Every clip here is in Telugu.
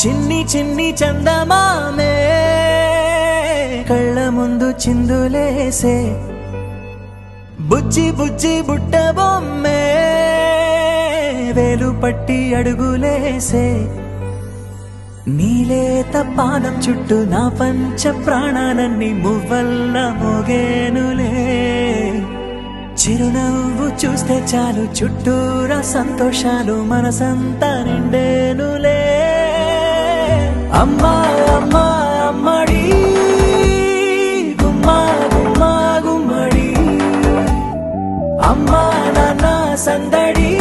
చిన్ని చిన్ని చందమామే కళ్ళ ముందు చిందులేసే బుజ్జి బుజ్జి బుట్ట బొమ్మే వేలు పట్టి అడుగులేసే నీలేత పాదం చుట్టూ నా పంచ ప్రాణాలన్నీ మువ్వల్ల మోగేనులే చిరునవ్వు చూస్తే చాలు చుట్టూరా సంతోషాలు మనసంతా నిండేనులే అమ్మా అమ్మా అమ్మడి గుమ్మా గుమ్మా గుమ్మడి అమ్మా నాన్న సందడి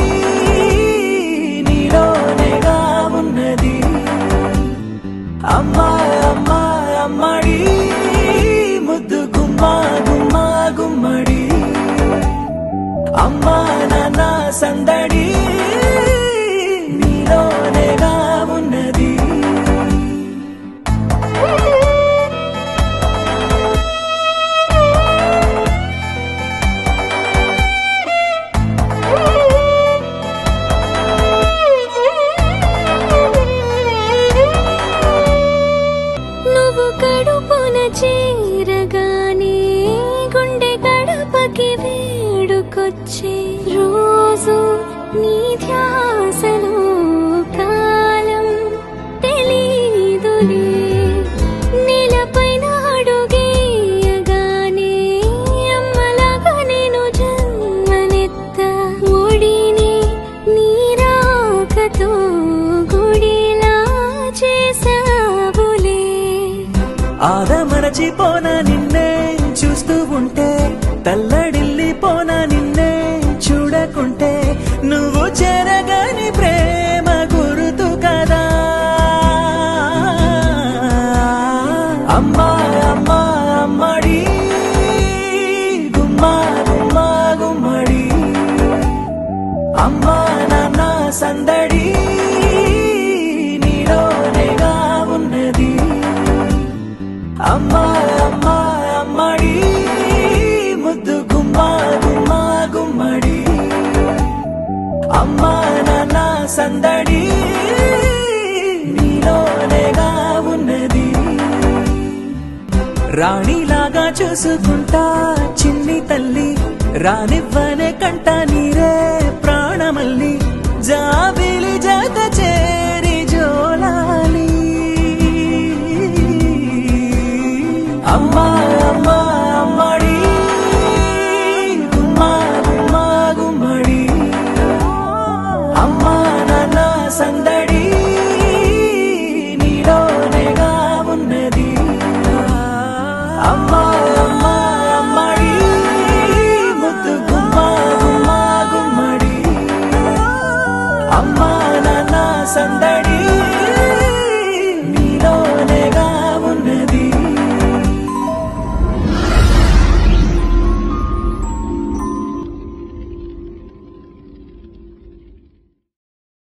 నీలోనేగా ఉన్నది అమ్మా అమ్మా అమ్మడి ముద్దు గుమ్మా గుమ్మా గుమ్మడి అమ్మా నాన్న సందడి నీలోనేగా ఉన్నది నువ్వు కడుపున చేరగానే గుండె గడపకి వేడుకొచ్చే రోజు నీ ధ్యాసలో కాలం తెలీదులే నేలపైన అడుగేయగానే అమ్మలాగా నేను జన్మనెత్త ఒడిని నీ రాకతో గుడిలా చేసావులే ఆదమరచిపోనా నిన్నే చూస్తూ ఉంటే తల్లడిల్లిపోనా నిన్నే చూడకుంటే నువ్వు చెరగని ప్రేమ గుర్తు కదా అమ్మా అమ్మా అమ్మడి గుమ్మా గుమ్మా గుమ్మడి అమ్మా నాన్న సందడి నీలోనేగా ఉన్నది అమ్మా అమ్మా అమ్మడి ముద్దు గుమ్మా గుమ్మా గుమ్మడి అమ్మా నాన్న సందడి నీలోనేగా ఉన్నది రాణిలాగా చూసుకుంటా చిన్ని తల్లి రానివ్వనే కంట నీరే ప్రాణమల్లి జాబిలి జత చేరి జోలాలి అమ్మా అమ్మా అమ్మడి గుమ్మా గుమ్మా గుమ్మడి అమ్మా నాన్న సందడి నీలోనేగా ఉన్నది అమ్మా అమ్మా అమ్మడి ముద్దు గుమ్మా గుమ్మా గుమ్మడి అమ్మా నాన్న సందడి